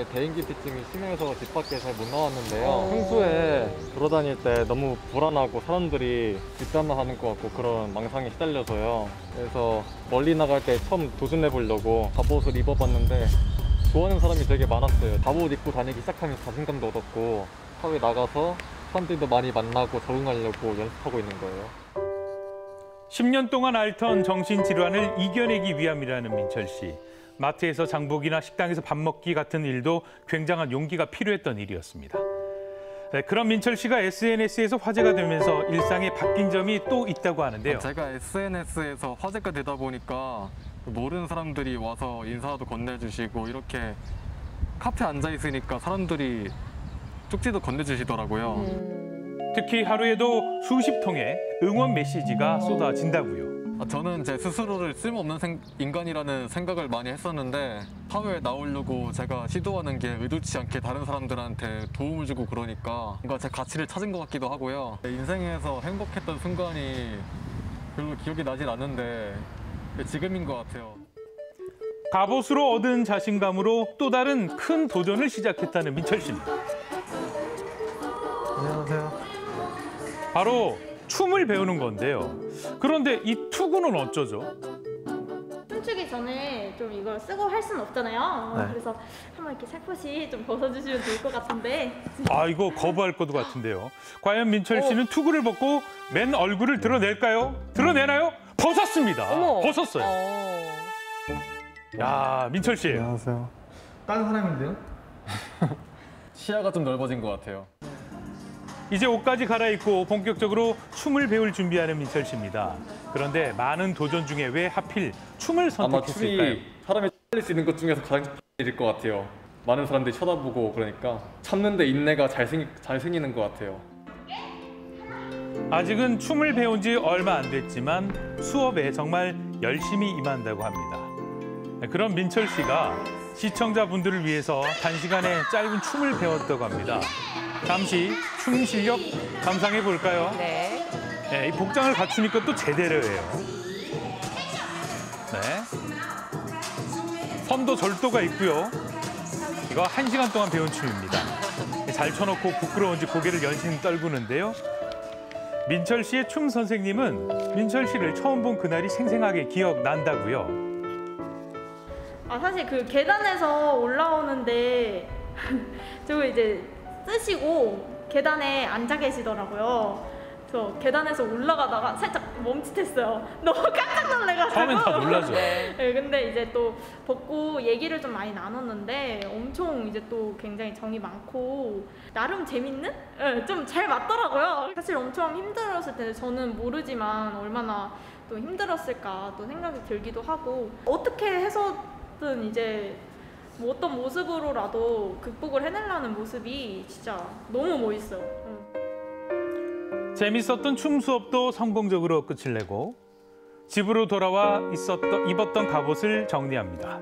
대인기피증이 심해서 집 밖에 잘 못 나왔는데요. 평소에 돌아다닐 때 너무 불안하고 사람들이 뒷담화 하는 것 같고 그런 망상에 시달려서요. 그래서 멀리 나갈 때 처음 도전해 보려고 갑옷을 입어봤는데 좋아하는 사람이 되게 많았어요. 갑옷 입고 다니기 시작하면서 자신감도 얻었고 사회에 나가서 사람들도 많이 만나고 적응하려고 연습하고 있는 거예요. 10년 동안 앓던 정신질환을 이겨내기 위함이라는 민철 씨. 마트에서 장보기나 식당에서 밥 먹기 같은 일도 굉장한 용기가 필요했던 일이었습니다. 그런 민철 씨가 SNS에서 화제가 되면서 일상에 바뀐 점이 또 있다고 하는데요. 제가 SNS에서 화제가 되다 보니까 모르는 사람들이 와서 인사도 건네주시고 이렇게 카페에 앉아 있으니까 사람들이 쪽지도 건네주시더라고요. 특히 하루에도 수십 통의 응원 메시지가 쏟아진다고요. 저는 제 스스로를 쓸모없는 인간이라는 생각을 많이 했었는데 사회에 나오려고 제가 시도하는 게 의도치 않게 다른 사람들한테 도움을 주고 그러니까 뭔가 제 가치를 찾은 것 같기도 하고요. 인생에서 행복했던 순간이 별로 기억이 나진 않는데 지금인 것 같아요. 갑옷으로 얻은 자신감으로 또 다른 큰 도전을 시작했다는 민철 씨입니다. 안녕하세요. 바로 춤을 배우는 건데요. 그런데 이 투구는 어쩌죠? 춤추기 전에 좀 이걸 쓰고 할 수는 없잖아요. 네. 그래서 한번 이렇게 살포시 좀 벗어주시면 좋을 것 같은데. 아, 이거 거부할 것 같은데요. 과연 민철 씨는 투구를 벗고 맨 얼굴을 드러낼까요? 드러내나요? 벗었습니다. 어머. 벗었어요. 야, 민철 씨. 안녕하세요. 다른 사람인데요? 시야가 좀 넓어진 것 같아요. 이제 옷까지 갈아입고 본격적으로 춤을 배울 준비하는 민철 씨입니다. 그런데 많은 도전 중에 왜 하필 춤을 아마 선택했을까요? 춤이 사람이 살릴 수 있는 것 중에서 가장 일일 것 같아요. 많은 사람들이 쳐다보고 그러니까 참는데 인내가 잘 생기는 것 같아요. 아직은 춤을 배운 지 얼마 안 됐지만 수업에 정말 열심히 임한다고 합니다. 그런 민철 씨가 시청자분들을 위해서 단시간에 짧은 춤을 배웠다고 합니다. 잠시 춤 실력 감상해 볼까요? 네. 네, 이 복장을 갖추니까 또 제대로예요. 네. 섬도 절도가 있고요. 이거 1시간 동안 배운 춤입니다. 잘 춰놓고 부끄러운지 고개를 연신 떨구는데요. 민철 씨의 춤 선생님은 민철 씨를 처음 본 그날이 생생하게 기억난다고요. 사실 그 계단에서 올라오는데 저거 이제 쓰시고 계단에 앉아 계시더라고요. 저 계단에서 올라가다가 살짝 멈칫했어요. 너무 깜짝 놀래가지고. 처음엔 다 놀라죠. 네, 근데 이제 또 벗고 얘기를 좀 많이 나눴는데 엄청 이제 또 굉장히 정이 많고 나름 재밌는? 네, 좀 잘 맞더라고요. 사실 엄청 힘들었을 텐데 저는 모르지만 얼마나 또 힘들었을까 또 생각이 들기도 하고 어떻게 해서든 이제 뭐 어떤 모습으로라도 극복을 해내려는 모습이 진짜 너무 멋있어요. 재밌었던 춤 수업도 성공적으로 끝을 내고 집으로 돌아와 입었던 갑옷을 정리합니다.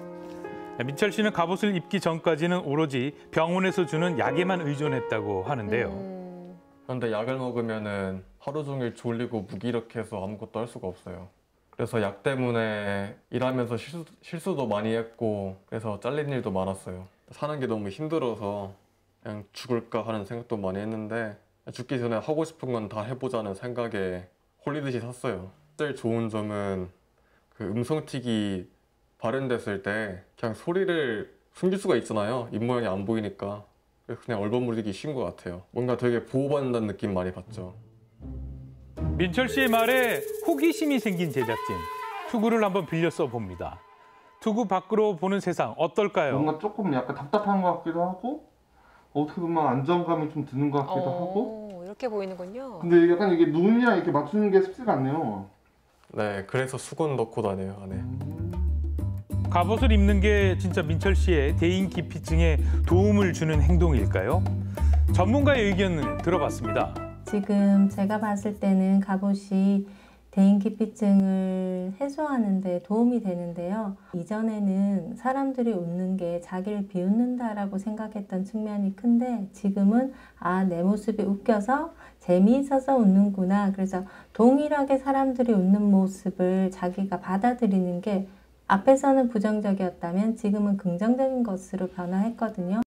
민철 씨는 갑옷을 입기 전까지는 오로지 병원에서 주는 약에만 의존했다고 하는데요. 그런데 약을 먹으면은 하루 종일 졸리고 무기력해서 아무것도 할 수가 없어요. 그래서 약 때문에 일하면서 실수도 많이 했고 그래서 잘린 일도 많았어요. 사는 게 너무 힘들어서 그냥 죽을까 하는 생각도 많이 했는데 죽기 전에 하고 싶은 건 다 해보자는 생각에 홀리듯이 샀어요. 제일 좋은 점은 그 음성틱이 발현됐을 때 그냥 소리를 숨길 수가 있잖아요. 입모양이 안 보이니까. 그래서 그냥 얼버무리기 쉬운 것 같아요. 뭔가 되게 보호받는다는 느낌 많이 받죠. 민철 씨의 말에 호기심이 생긴 제작진. 투구를 한번 빌려 써봅니다. 투구 밖으로 보는 세상 어떨까요? 뭔가 조금 약간 답답한 것 같기도 하고 어떻게 보면 안정감이 좀 드는 것 같기도 하고 이렇게 보이는군요. 근데 약간 이게 눈이랑 이렇게 맞추는 게 쉽지가 않네요. 네, 그래서 수건 넣고 다녀요, 안에. 갑옷을 입는 게 진짜 민철 씨의 대인기피증에 도움을 주는 행동일까요? 전문가의 의견을 들어봤습니다. 지금 제가 봤을 때는 갑옷이 대인기피증을 해소하는 데 도움이 되는데요. 이전에는 사람들이 웃는 게 자기를 비웃는다라고 생각했던 측면이 큰데 지금은 내 모습이 웃겨서 재미있어서 웃는구나. 그래서 동일하게 사람들이 웃는 모습을 자기가 받아들이는 게 앞에서는 부정적이었다면 지금은 긍정적인 것으로 변화했거든요.